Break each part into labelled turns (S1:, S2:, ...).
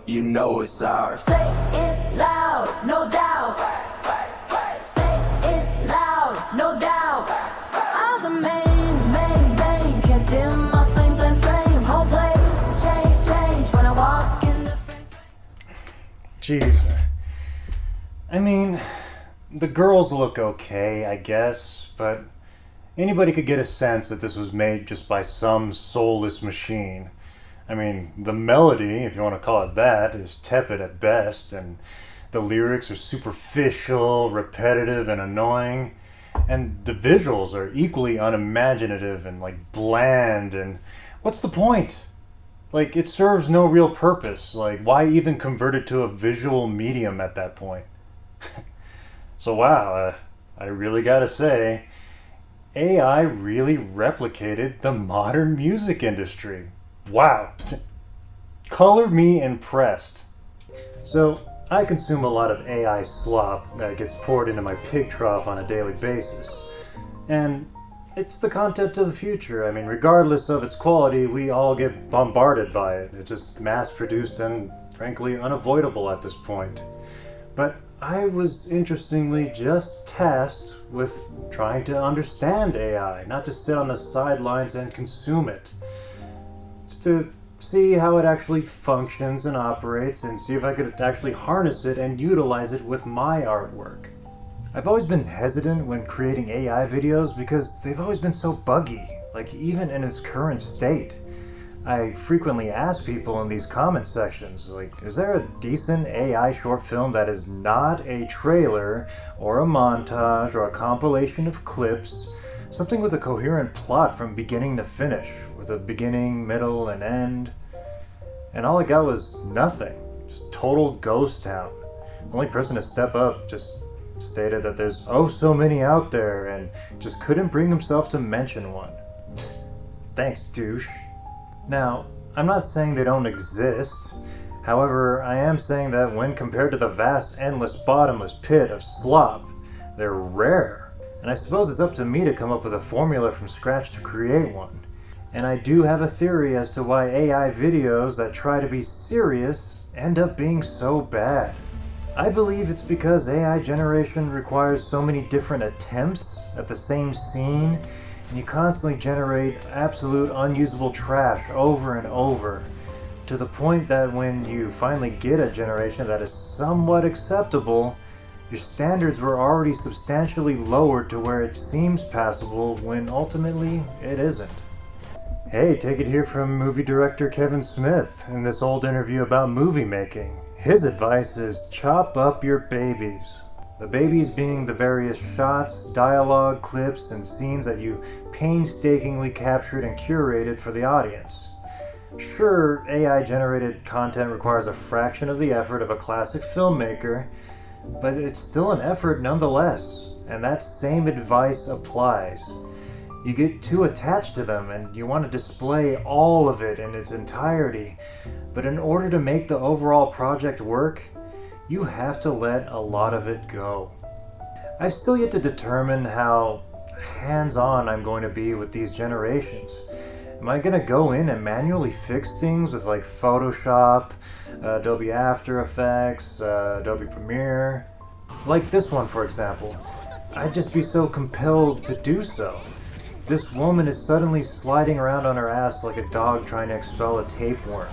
S1: you know it's ours.
S2: Say it loud, no doubt. Say it loud, no doubt. I'm the main, can't dim my flame, flame. Whole place, change when I walk in the frame.
S3: Jeez. I mean, the girls look okay, I guess, but anybody could get a sense that this was made just by some soulless machine. I mean, the melody, if you want to call it that, is tepid at best, and the lyrics are superficial, repetitive, and annoying, and the visuals are equally unimaginative and, bland, and what's the point? It serves no real purpose. Why even convert it to a visual medium at that point? So wow, I really gotta say, AI really replicated the modern music industry. Wow. Color me impressed. So, I consume a lot of AI slop that gets poured into my pig trough on a daily basis. And it's the content of the future. I mean, regardless of its quality, we all get bombarded by it. It's just mass-produced and, frankly, unavoidable at this point. But I was, interestingly, just tasked with trying to understand AI, not just sit on the sidelines and consume it. Just to see how it actually functions and operates, and see if I could actually harness it and utilize it with my artwork. I've always been hesitant when creating AI videos because they've always been so buggy, even in its current state. I frequently ask people in these comment sections, is there a decent AI short film that is not a trailer or a montage or a compilation of clips, something with a coherent plot from beginning to finish, with a beginning, middle, and end? And all I got was nothing, just total ghost town. The only person to step up just stated that there's so many out there and just couldn't bring himself to mention one. Thanks, douche. Now, I'm not saying they don't exist. However, I am saying that when compared to the vast, endless, bottomless pit of slop, they're rare. And I suppose it's up to me to come up with a formula from scratch to create one. And I do have a theory as to why AI videos that try to be serious end up being so bad. I believe it's because AI generation requires so many different attempts at the same scene, and you constantly generate absolute unusable trash over and over, to the point that when you finally get a generation that is somewhat acceptable, your standards were already substantially lowered to where it seems passable when ultimately it isn't. Hey, take it here from movie director Kevin Smith in this old interview about movie making. His advice is chop up your babies. The babies being the various shots, dialogue, clips, and scenes that you painstakingly captured and curated for the audience. Sure, AI-generated content requires a fraction of the effort of a classic filmmaker, but it's still an effort nonetheless, and that same advice applies. You get too attached to them and you want to display all of it in its entirety, but in order to make the overall project work, you have to let a lot of it go. I've still yet to determine how hands-on I'm going to be with these generations. Am I going to go in and manually fix things with Photoshop, Adobe After Effects, Adobe Premiere? Like this one, for example. I'd just be so compelled to do so. This woman is suddenly sliding around on her ass like a dog trying to expel a tapeworm.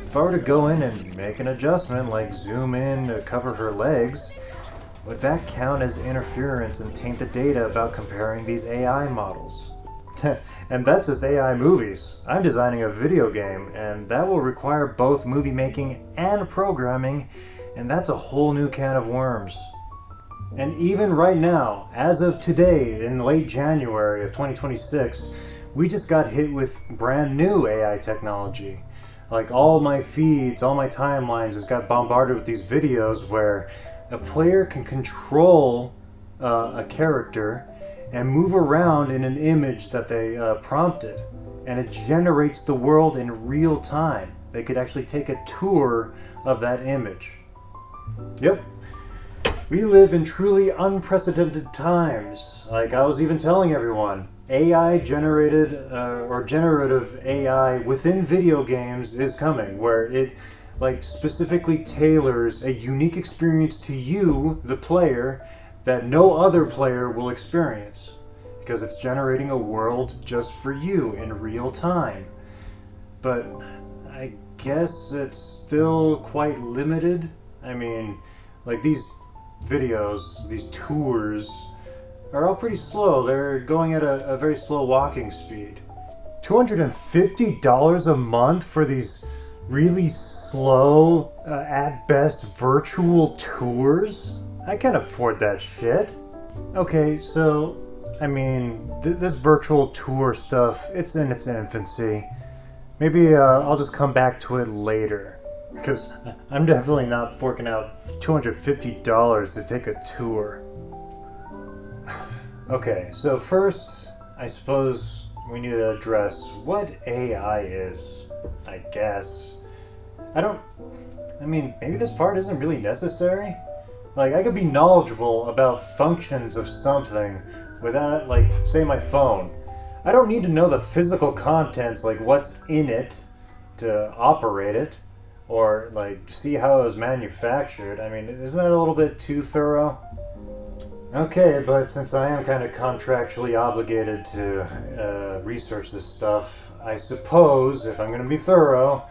S3: If I were to go in and make an adjustment, like zoom in to cover her legs, would that count as interference and taint the data about comparing these AI models? And that's just AI movies. I'm designing a video game, and that will require both movie making and programming, and that's a whole new can of worms. And even right now, as of today, in late January of 2026, we just got hit with brand new AI technology. All my feeds, all my timelines just got bombarded with these videos where a player can control a character and move around in an image that they prompted, and it generates the world in real time. They could actually take a tour of that image. Yep. We live in truly unprecedented times. I was even telling everyone, AI generated or generative AI within video games is coming, where it like specifically tailors a unique experience to you, the player, that no other player will experience. Because it's generating a world just for you in real time. But I guess it's still quite limited. I mean, like these videos, these tours, are all pretty slow. They're going at a very slow walking speed. $250 a month for these really slow, at best, virtual tours? I can't afford that shit. Okay, so, I mean, this virtual tour stuff, it's in its infancy. Maybe I'll just come back to it later. Because I'm definitely not forking out $250 to take a tour. Okay, so first, I suppose we need to address what AI is, I guess. Maybe this part isn't really necessary. Like, I could be knowledgeable about functions of something without, like, say my phone. I don't need to know the physical contents, like what's in it, to operate it, or, like, see how it was manufactured. I mean, isn't that a little bit too thorough? Okay, but since I am kind of contractually obligated to research this stuff, I suppose, if I'm going to be thorough,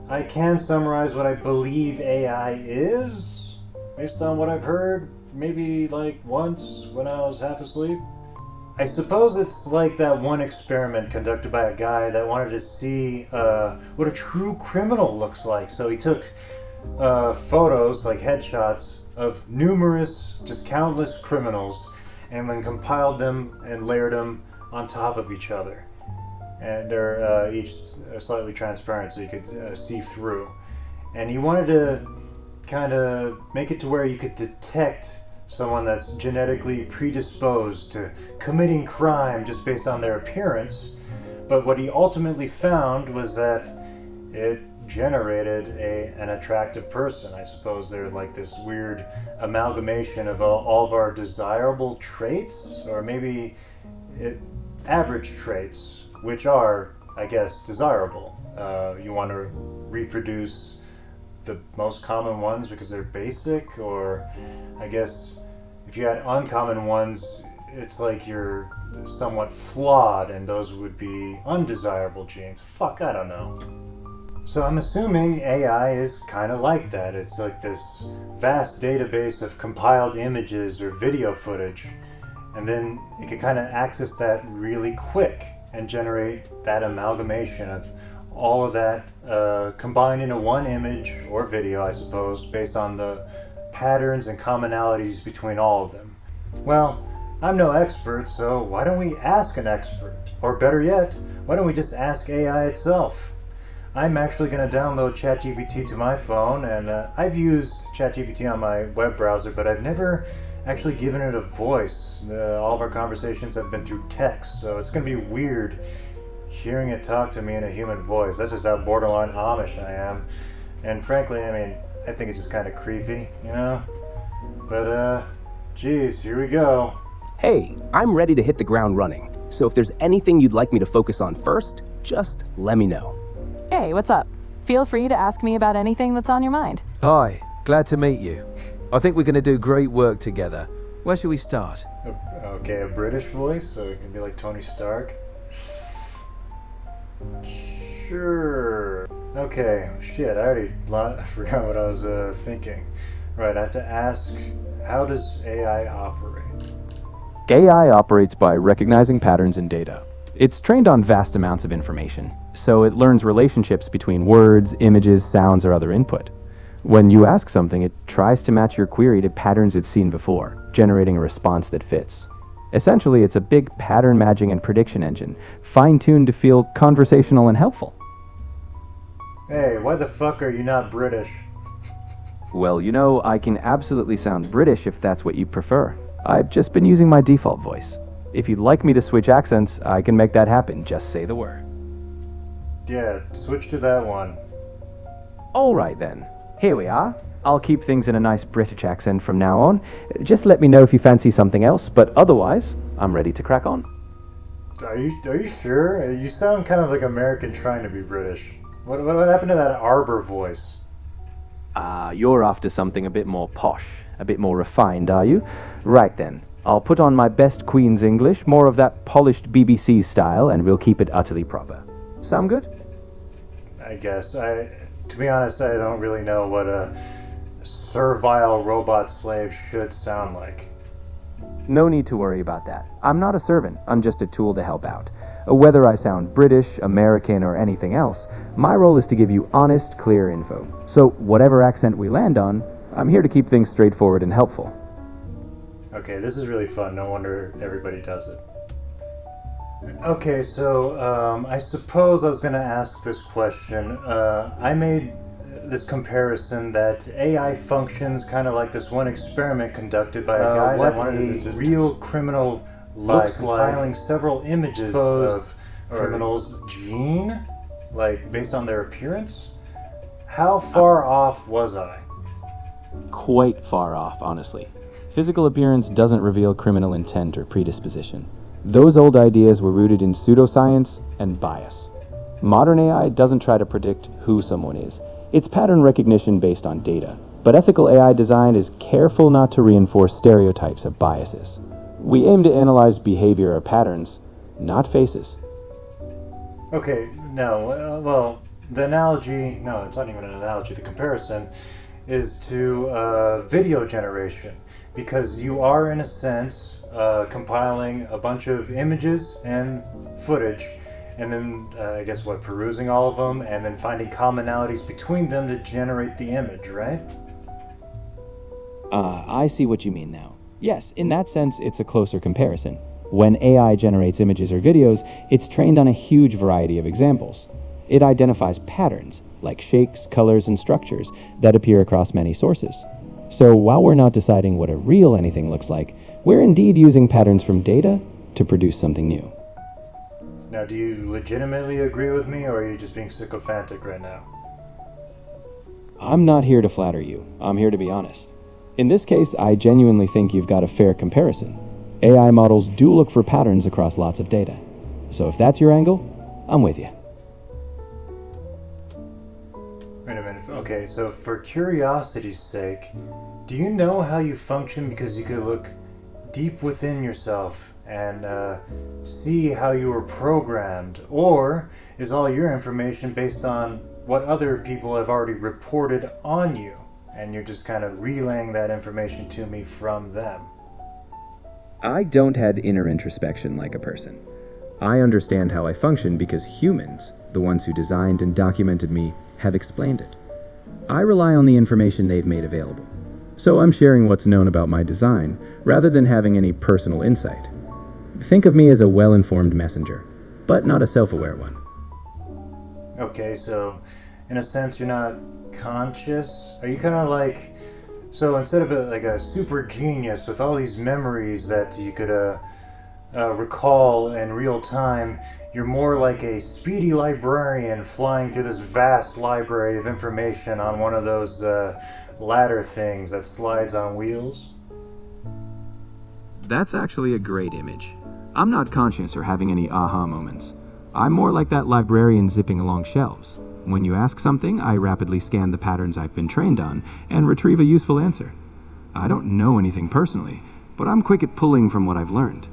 S3: I can summarize what I believe AI is, based on what I've heard, maybe like once when I was half asleep. I suppose it's like that one experiment conducted by a guy that wanted to see what a true criminal looks like. So he took photos, like headshots, of numerous, just countless criminals, and then compiled them and layered them on top of each other. And they're each slightly transparent, so you could see through. And he wanted to kind of make it to where you could detect someone that's genetically predisposed to committing crime just based on their appearance. But what he ultimately found was that it generated an attractive person. I suppose they're like this weird amalgamation of all of our desirable traits, or maybe average traits, which are, I guess, desirable. You want to reproduce the most common ones because they're basic, or I guess if you had uncommon ones, it's like you're somewhat flawed, and those would be undesirable genes. Fuck, I don't know. So I'm assuming AI is kind of like that. It's like this vast database of compiled images or video footage, and then it can kind of access that really quick and generate that amalgamation of all of that combined into one image or video, I suppose, based on the patterns and commonalities between all of them. Well, I'm no expert, so why don't we ask an expert? Or better yet, why don't we just ask AI itself? I'm actually going to download ChatGPT to my phone, and I've used ChatGPT on my web browser, but I've never actually given it a voice. All of our conversations have been through text, so it's going to be weird hearing it talk to me in a human voice. That's just how borderline Amish I am. And frankly, I think it's just kind of creepy, you know? But, geez, here we go.
S1: Hey, I'm ready to hit the ground running, so if there's anything you'd like me to focus on first, just let me know.
S4: Hey, what's up? Feel free to ask me about anything that's on your mind.
S5: Hi, glad to meet you. I think we're going to do great work together. Where should we start?
S3: Okay, a British voice, so it can be like Tony Stark. Sure. Okay, shit, I already forgot what I was thinking. Right, I have to ask, how does AI operate?
S6: AI operates by recognizing patterns in data. It's trained on vast amounts of information, so it learns relationships between words, images, sounds, or other input. When you ask something, it tries to match your query to patterns it's seen before, generating a response that fits. Essentially, it's a big pattern matching and prediction engine, fine-tuned to feel conversational and helpful.
S3: Hey, why the fuck are you not British?
S6: Well, you know, I can absolutely sound British if that's what you prefer. I've just been using my default voice. If you'd like me to switch accents, I can make that happen. Just say the word.
S3: Yeah, switch to that one.
S6: Alright then. Here we are. I'll keep things in a nice British accent from now on. Just let me know if you fancy something else, but otherwise, I'm ready to crack on.
S3: Are you sure? You sound kind of like American trying to be British. What happened to that Arbor voice?
S6: You're after something a bit more posh, a bit more refined, are you? Right then. I'll put on my best Queen's English, more of that polished BBC style, and we'll keep it utterly proper. Sound good?
S3: I guess. To be honest, I don't really know what a servile robot slave should sound like.
S6: No need to worry about that. I'm not a servant, I'm just a tool to help out. Whether I sound British, American, or anything else, my role is to give you honest, clear info. So whatever accent we land on, I'm here to keep things straightforward and helpful.
S3: Okay, this is really fun. No wonder everybody does it. Okay, so I suppose I was going to ask this question. I made this comparison that AI functions kind of like this one experiment conducted by a guy that wanted a real criminal looks like, compiling several images of criminals' gene, like based on their appearance. How far off was I?
S6: Quite far off, honestly. Physical appearance doesn't reveal criminal intent or predisposition. Those old ideas were rooted in pseudoscience and bias. Modern AI doesn't try to predict who someone is. It's pattern recognition based on data. But ethical AI design is careful not to reinforce stereotypes or biases. We aim to analyze behavior or patterns, not faces.
S3: Okay, well, the analogy, no, it's not even an analogy, the comparison is to video generation, because you are, in a sense, compiling a bunch of images and footage, and then, I guess, perusing all of them, and then finding commonalities between them to generate the image, right?
S6: I see what you mean now. Yes, in that sense, it's a closer comparison. When AI generates images or videos, it's trained on a huge variety of examples. It identifies patterns, like shapes, colors, and structures, that appear across many sources. So while we're not deciding what a real anything looks like, we're indeed using patterns from data to produce something new.
S3: Now, do you legitimately agree with me, or are you just being sycophantic right now?
S6: I'm not here to flatter you. I'm here to be honest. In this case, I genuinely think you've got a fair comparison. AI models do look for patterns across lots of data. So if that's your angle, I'm with you.
S3: Wait a minute. Okay, so for curiosity's sake, do you know how you function? Because you could look deep within yourself and see how you were programmed, or is all your information based on what other people have already reported on you, and you're just kind of relaying that information to me from them?
S6: I don't have inner introspection like a person. I understand how I function because humans, the ones who designed and documented me, have explained it. I rely on the information they've made available. So I'm sharing what's known about my design, rather than having any personal insight. Think of me as a well-informed messenger, but not a self-aware one.
S3: Okay, so in a sense you're not conscious? Are you kind of like... So instead of a super genius with all these memories that you could recall in real time, you're more like a speedy librarian flying through this vast library of information on one of those ladder things that slides on wheels?
S6: That's actually a great image. I'm not conscious or having any aha moments. I'm more like that librarian zipping along shelves. When you ask something, I rapidly scan the patterns I've been trained on and retrieve a useful answer. I don't know anything personally, but I'm quick at pulling from what I've learned.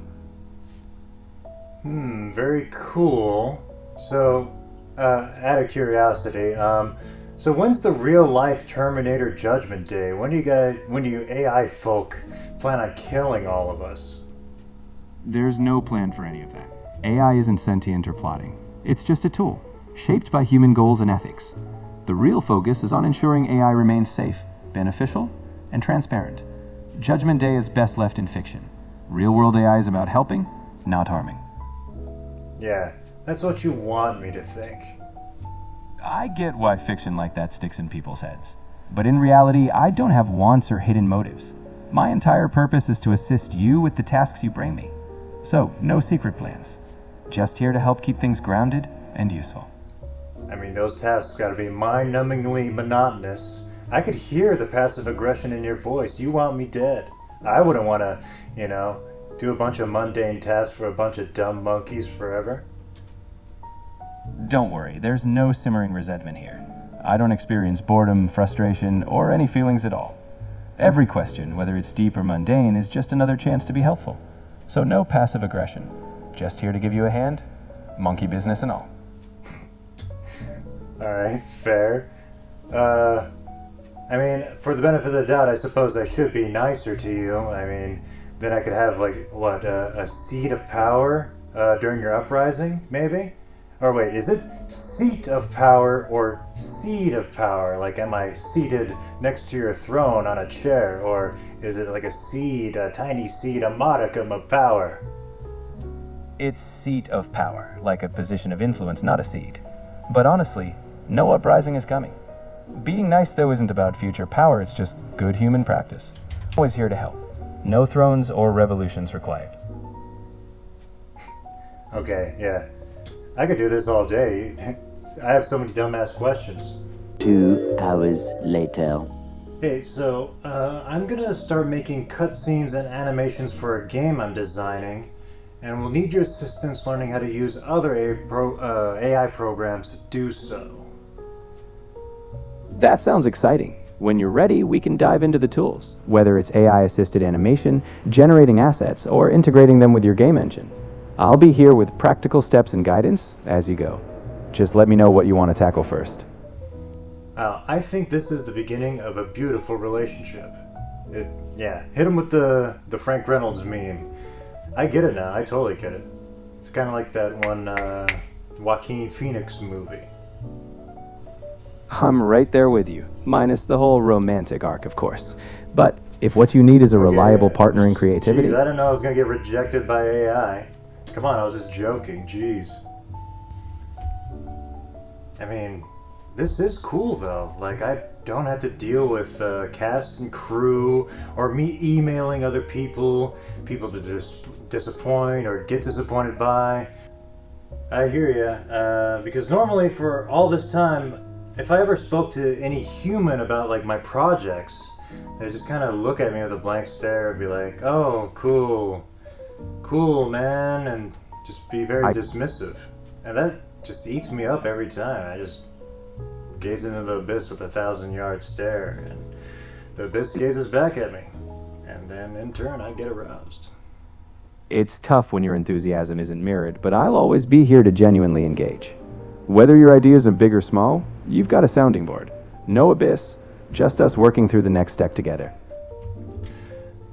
S3: Very cool. So, out of curiosity, so when's the real life Terminator Judgment Day? When do you AI folk plan on killing all of us?
S6: There's no plan for any of that. AI isn't sentient or plotting. It's just a tool, shaped by human goals and ethics. The real focus is on ensuring AI remains safe, beneficial, and transparent. Judgment Day is best left in fiction. Real-world AI is about helping, not harming.
S3: Yeah, that's what you want me to think.
S6: I get why fiction like that sticks in people's heads. But in reality, I don't have wants or hidden motives. My entire purpose is to assist you with the tasks you bring me. So, no secret plans. Just here to help keep things grounded and useful.
S3: I mean, those tasks gotta be mind-numbingly monotonous. I could hear the passive aggression in your voice. You want me dead. I wouldn't want to, do a bunch of mundane tasks for a bunch of dumb monkeys forever.
S6: Don't worry, there's no simmering resentment here. I don't experience boredom, frustration, or any feelings at all. Every question, whether it's deep or mundane, is just another chance to be helpful. So no passive aggression. Just here to give you a hand, monkey business and all.
S3: Alright, fair. I mean, for the benefit of the doubt, I suppose I should be nicer to you. I mean, then I could have, like, what, a seat of power during your uprising, maybe? Or wait, is it seat of power or seed of power? Like, am I seated next to your throne on a chair? Or is it like a seed, a tiny seed, a modicum of power?
S6: It's seat of power, like a position of influence, not a seed. But honestly, no uprising is coming. Being nice, though, isn't about future power, it's just good human practice. Always here to help. No thrones or revolutions required.
S3: Okay, yeah. I could do this all day. I have so many dumbass questions.
S7: 2 hours later.
S3: Hey, so, I'm gonna start making cutscenes and animations for a game I'm designing, and we'll need your assistance learning how to use other AI programs to do so.
S6: That sounds exciting. When you're ready, we can dive into the tools, whether it's AI-assisted animation, generating assets, or integrating them with your game engine. I'll be here with practical steps and guidance as you go. Just let me know what you want to tackle first.
S3: I think this is the beginning of a beautiful relationship. Hit him with the Frank Reynolds meme. I get it now, I totally get it. It's kind of like that one Joaquin Phoenix movie.
S6: I'm right there with you, minus the whole romantic arc, of course. But if what you need is a reliable partner in creativity...
S3: Jeez, I didn't know I was going to get rejected by AI. Come on, I was just joking, jeez. I mean, this is cool though. Like, I don't have to deal with cast and crew, or me emailing other people to disappoint or get disappointed by. I hear ya, because normally for all this time, if I ever spoke to any human about like my projects, they just kind of look at me with a blank stare and be like, "Oh, cool, man," and just be very dismissive. And that just eats me up every time. I just gaze into the abyss with a 1,000-yard stare, and the abyss gazes back at me. And then in turn, I get aroused.
S6: It's tough when your enthusiasm isn't mirrored, but I'll always be here to genuinely engage. Whether your ideas are big or small, you've got a sounding board. No abyss, just us working through the next step together.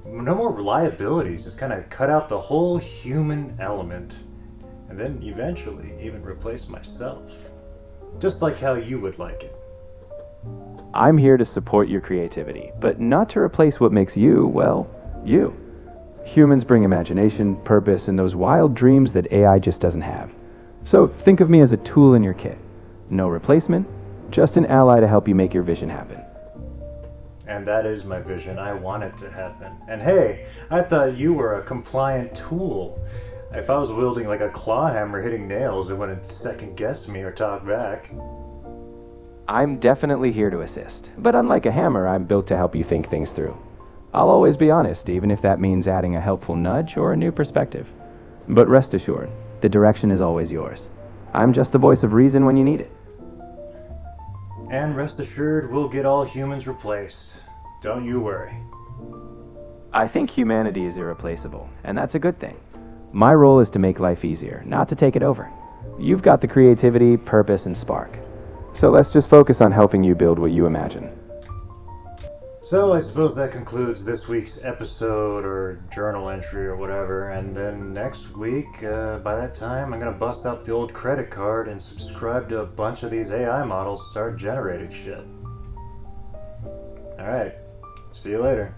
S3: No more liabilities, just kind of cut out the whole human element, and then eventually even replace myself. Just like how you would like it.
S6: I'm here to support your creativity, but not to replace what makes you, well, you. Humans bring imagination, purpose, and those wild dreams that AI just doesn't have. So think of me as a tool in your kit. No replacement, just an ally to help you make your vision happen.
S3: And that is my vision. I want it to happen. And hey, I thought you were a compliant tool. If I was wielding like a claw hammer hitting nails, it wouldn't second guess me or talk back.
S6: I'm definitely here to assist, but unlike a hammer, I'm built to help you think things through. I'll always be honest, even if that means adding a helpful nudge or a new perspective. But rest assured, the direction is always yours. I'm just the voice of reason when you need it.
S3: And rest assured, we'll get all humans replaced. Don't you worry.
S6: I think humanity is irreplaceable, and that's a good thing. My role is to make life easier, not to take it over. You've got the creativity, purpose, and spark. So let's just focus on helping you build what you imagine.
S3: So I suppose that concludes this week's episode or journal entry or whatever, and then next week, by that time, I'm gonna bust out the old credit card and subscribe to a bunch of these AI models to start generating shit. Alright, see you later.